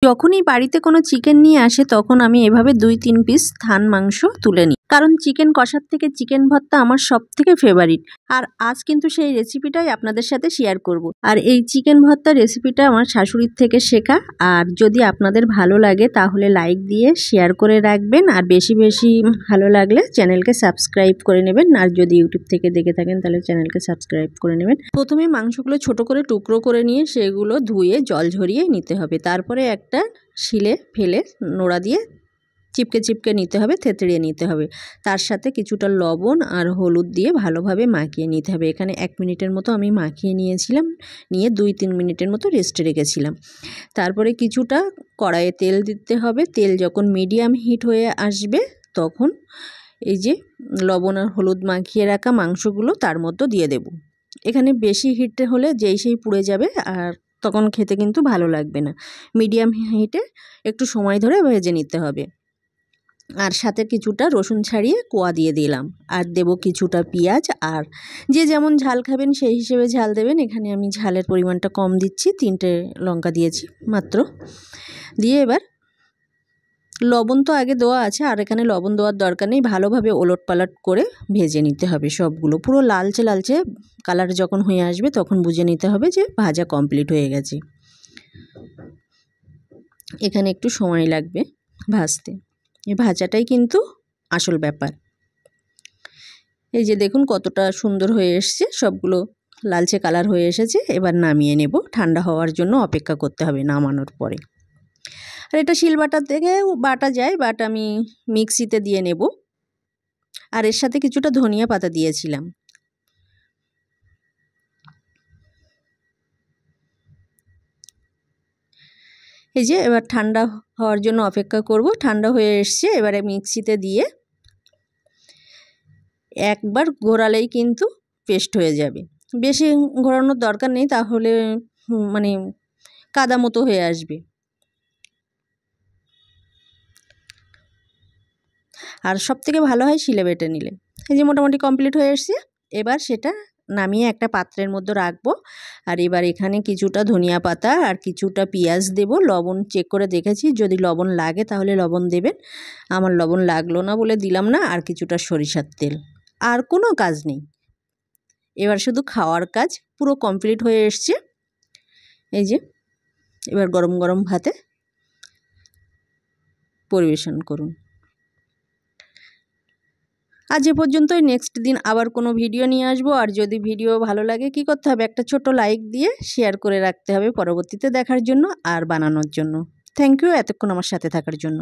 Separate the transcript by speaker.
Speaker 1: যখনই বাড়িতে কোনো চিকেন নিয়ে আসে তখন আমি এভাবে 2-3 পিস থান মাংস তুলে নিই, কারণ চিকেন কষার থেকে চিকেন ভর্তা আমার সব থেকে ফেভারিট। আর আজ কিন্তু সেই রেসিপিটাই আপনাদের সাথে শেয়ার করব। আর এই চিকেন ভর্তা রেসিপিটা আমার শাশুড়ির থেকে শেখা। আর যদি আপনাদের ভালো লাগে তাহলে লাইক দিয়ে শেয়ার করে রাখবেন, আর বেশি বেশি ভালো লাগলে চ্যানেলকে সাবস্ক্রাইব করে নেবেন। আর যদি ইউটিউব থেকে দেখে থাকেন তাহলে চ্যানেলকে সাবস্ক্রাইব করে নেবেন। প্রথমে মাংসগুলো ছোট করে টুকরো করে নিয়ে সেগুলো ধুয়ে জল ঝরিয়ে নিতে হবে। তারপরে একটা শিলে ফেলে নোড়া দিয়ে চিপকে চিপকে নিতে হবে, থেতড়িয়ে নিতে হবে। তার সাথে কিছুটা লবণ আর হলুদ দিয়ে ভালোভাবে মাখিয়ে নিতে হবে। এখানে 1 মিনিটের মতো আমি মাখিয়ে নিয়েছিলাম, নিয়ে 2-3 মিনিটের মতো রেস্টে রেখেছিলাম। তারপরে কিছুটা কড়াইয়ে তেল দিতে হবে। তেল যখন মিডিয়াম হিট হয়ে আসবে তখন এই যে লবণ আর হলুদ মাখিয়ে রাখা মাংসগুলো তার মধ্যে দিয়ে দেব। এখানে বেশি হিট হলে যেই সেই পুড়ে যাবে, আর তখন খেতে কিন্তু ভালো লাগবে না। মিডিয়াম হিটে একটু সময় ধরে ভেজে নিতে হবে। আর সাথে কিছুটা রসুন ছাড়িয়ে কোয়া দিয়ে দিলাম, আর দেব কিছুটা পেঁয়াজ। আর যে যেমন ঝাল খাবেন সেই হিসেবে ঝাল দেবেন। এখানে আমি ঝালের পরিমাণটা কম দিচ্ছি, 3টে লঙ্কা দিয়েছি মাত্র। দিয়ে এবার লবণ তো আগে দেওয়া আছে, আর এখানে লবণ দেওয়ার দরকার নেই। ভালোভাবে ওলট পালট করে ভেজে নিতে হবে সবগুলো। পুরো লালচে লালচে কালার যখন হয়ে আসবে তখন বুঝে নিতে হবে যে ভাজা কমপ্লিট হয়ে গেছে। এখানে একটু সময় লাগবে ভাজতে, এই ভাজাটাই কিন্তু আসল ব্যাপার। এই যে দেখুন কতটা সুন্দর হয়ে এসছে, সবগুলো লালচে কালার হয়ে এসেছে। এবার নামিয়ে নেব, ঠান্ডা হওয়ার জন্য অপেক্ষা করতে হবে নামানোর পরে। আর এটা শিলবাটা থেকে বাটা যায়, বাট আমি মিক্সিতে দিয়ে নেব। আর এর সাথে কিছুটা ধনিয়া পাতা দিয়েছিলাম। এই যে এবার ঠান্ডা হওয়ার জন্য অপেক্ষা করব। ঠান্ডা হয়ে এসছে, এবারে মিক্সিতে দিয়ে একবার ঘোরালেই কিন্তু পেস্ট হয়ে যাবে। বেশি ঘোরানোর দরকার নেই, তাহলে মানে কাদা মতো হয়ে আসবে। আর সবথেকে ভালো হয় শিলে বেটে নিলে। এই যে মোটামুটি কমপ্লিট হয়ে এসছে। এবার সেটা নামিয়ে একটা পাত্রের মধ্যে রাখবো। আর এবার এখানে কিছুটা ধনিয়া পাতা আর কিছুটা পেঁয়াজ দেব। লবণ চেক করে দেখেছি, যদি লবণ লাগে তাহলে লবণ দেবেন। আমার লবণ লাগলো না বলে দিলাম না। আর কিছুটা সরিষার তেল, আর কোনো কাজ নেই। এবার শুধু খাওয়ার কাজ। পুরো কমপ্লিট হয়ে এসছে। এই যে এবার গরম গরম ভাতে পরিবেশন করুন। আজ এ পর্যন্তই। নেক্সট দিন আবার কোনো ভিডিও নিয়ে আসবো। আর যদি ভিডিও ভালো লাগে কী করতে হবে, একটা ছোট লাইক দিয়ে শেয়ার করে রাখতে হবে পরবর্তীতে দেখার জন্য আর বানানোর জন্য। থ্যাংক ইউ এতক্ষণ আমার সাথে থাকার জন্য।